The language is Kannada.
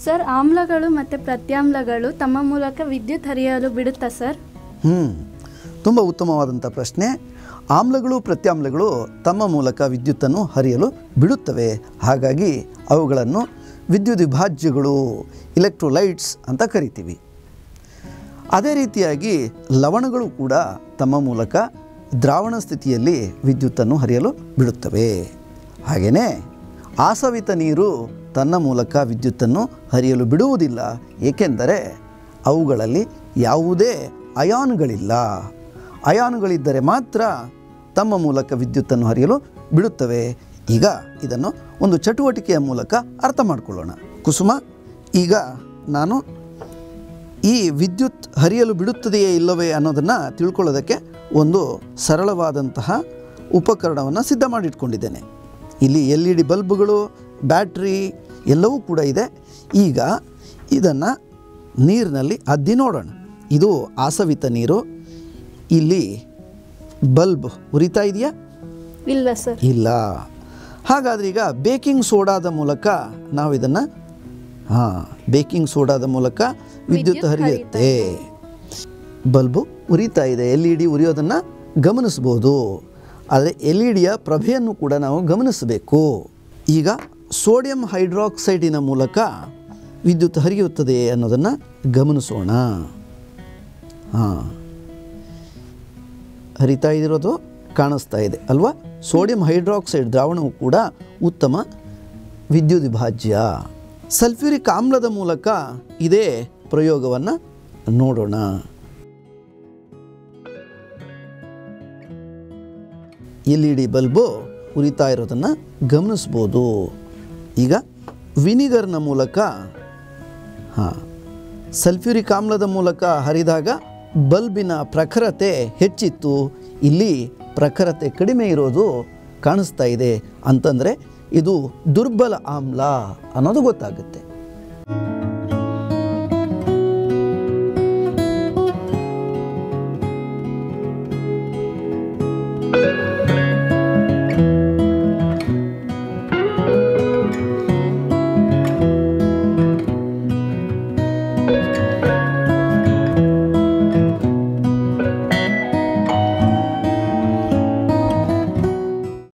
ಸರ್, ಆಮ್ಲಗಳು ಮತ್ತು ಪ್ರತ್ಯಾಮ್ಲಗಳು ತಮ್ಮ ಮೂಲಕ ವಿದ್ಯುತ್ ಹರಿಯಲು ಬಿಡುತ್ತಾ ಸರ್? ತುಂಬ ಉತ್ತಮವಾದಂಥ ಪ್ರಶ್ನೆ. ಆಮ್ಲಗಳು ಪ್ರತ್ಯಾಮ್ಲಗಳು ತಮ್ಮ ಮೂಲಕ ವಿದ್ಯುತ್ತನ್ನು ಹರಿಯಲು ಬಿಡುತ್ತವೆ. ಹಾಗಾಗಿ ಅವುಗಳನ್ನು ವಿದ್ಯುತ್ ವಿಭಾಜ್ಯಗಳು, ಇಲೆಕ್ಟ್ರೋಲೈಟ್ಸ್ ಅಂತ ಕರಿತೀವಿ. ಅದೇ ರೀತಿಯಾಗಿ ಲವಣಗಳು ಕೂಡ ತಮ್ಮ ಮೂಲಕ ದ್ರಾವಣ ಸ್ಥಿತಿಯಲ್ಲಿ ವಿದ್ಯುತ್ತನ್ನು ಹರಿಯಲು ಬಿಡುತ್ತವೆ. ಹಾಗೆಯೇ ಆಸವಿತ ನೀರು ತನ್ನ ಮೂಲಕ ವಿದ್ಯುತ್ತನ್ನು ಹರಿಯಲು ಬಿಡುವುದಿಲ್ಲ, ಏಕೆಂದರೆ ಅವುಗಳಲ್ಲಿ ಯಾವುದೇ ಅಯಾನುಗಳಿಲ್ಲ. ಅಯಾನುಗಳಿದ್ದರೆ ಮಾತ್ರ ತಮ್ಮ ಮೂಲಕ ವಿದ್ಯುತ್ತನ್ನು ಹರಿಯಲು ಬಿಡುತ್ತವೆ. ಈಗ ಇದನ್ನು ಒಂದು ಚಟುವಟಿಕೆಯ ಮೂಲಕ ಅರ್ಥ ಮಾಡಿಕೊಳ್ಳೋಣ. ಕುಸುಮ, ಈಗ ನಾನು ಈ ವಿದ್ಯುತ್ ಹರಿಯಲು ಬಿಡುತ್ತದೆಯೇ ಇಲ್ಲವೇ ಅನ್ನೋದನ್ನು ತಿಳ್ಕೊಳ್ಳೋದಕ್ಕೆ ಒಂದು ಸರಳವಾದಂತಹ ಉಪಕರಣವನ್ನು ಸಿದ್ಧ ಮಾಡಿಟ್ಕೊಂಡಿದ್ದೇನೆ. ಇಲ್ಲಿ LED ಬಲ್ಬ್ಗಳು, ಬ್ಯಾಟ್ರಿ ಎಲ್ಲವೂ ಕೂಡ ಇದೆ. ಈಗ ಇದನ್ನು ನೀರಿನಲ್ಲಿ ಅದ್ದಿ ನೋಡೋಣ. ಇದು ಆಸವಿತ ನೀರು. ಇಲ್ಲಿ ಬಲ್ಬ್ ಉರಿತಾ ಇದೆಯಾ? ಇಲ್ಲ ಸರ್. ಇಲ್ಲ. ಹಾಗಾದರೆ ಈಗ ಬೇಕಿಂಗ್ ಸೋಡಾದ ಮೂಲಕ ನಾವು ಇದನ್ನು ಬೇಕಿಂಗ್ ಸೋಡಾದ ಮೂಲಕ ವಿದ್ಯುತ್ ಹರಿಯುತ್ತೆ. ಬಲ್ಬು ಉರಿತಾ ಇದೆ, LED ಉರಿಯೋದನ್ನು ಗಮನಿಸ್ಬೋದು. ಆದರೆ LEDಯ ಪ್ರಭೆಯನ್ನು ಕೂಡ ನಾವು ಗಮನಿಸಬೇಕು. ಈಗ ಸೋಡಿಯಂ ಹೈಡ್ರಾಕ್ಸೈಡಿನ ಮೂಲಕ ವಿದ್ಯುತ್ ಹರಿಯುತ್ತದೆ ಅನ್ನೋದನ್ನು ಗಮನಿಸೋಣ. ಹರಿತಾ ಇರೋದು ಕಾಣಿಸ್ತಾ ಇದೆ ಅಲ್ವಾ? ಸೋಡಿಯಂ ಹೈಡ್ರಾಕ್ಸೈಡ್ ದ್ರಾವಣವು ಕೂಡ ಉತ್ತಮ ವಿದ್ಯುತ್ ವಿಭಾಜ್ಯ. ಸಲ್ಫ್ಯೂರಿಕ್ ಆಮ್ಲದ ಮೂಲಕ ಇದೇ ಪ್ರಯೋಗವನ್ನು ನೋಡೋಣ. LED ಬಲ್ಬು ಉರಿತಾ ಇರೋದನ್ನು ಗಮನಿಸ್ಬೋದು. ಈಗ ವಿನಿಗರ್ನ ಮೂಲಕ ಸಲ್ಫ್ಯೂರಿಕ್ ಆಮ್ಲದ ಮೂಲಕ ಹರಿದಾಗ ಬಲ್ಬಿನ ಪ್ರಖರತೆ ಹೆಚ್ಚಿತ್ತು. ಇಲ್ಲಿ ಪ್ರಖರತೆ ಕಡಿಮೆ ಇರೋದು ಕಾಣಿಸ್ತಾ ಇದೆ. ಅಂತಂದರೆ ಇದು ದುರ್ಬಲ ಆಮ್ಲ ಅನ್ನೋದು ಗೊತ್ತಾಗುತ್ತೆ.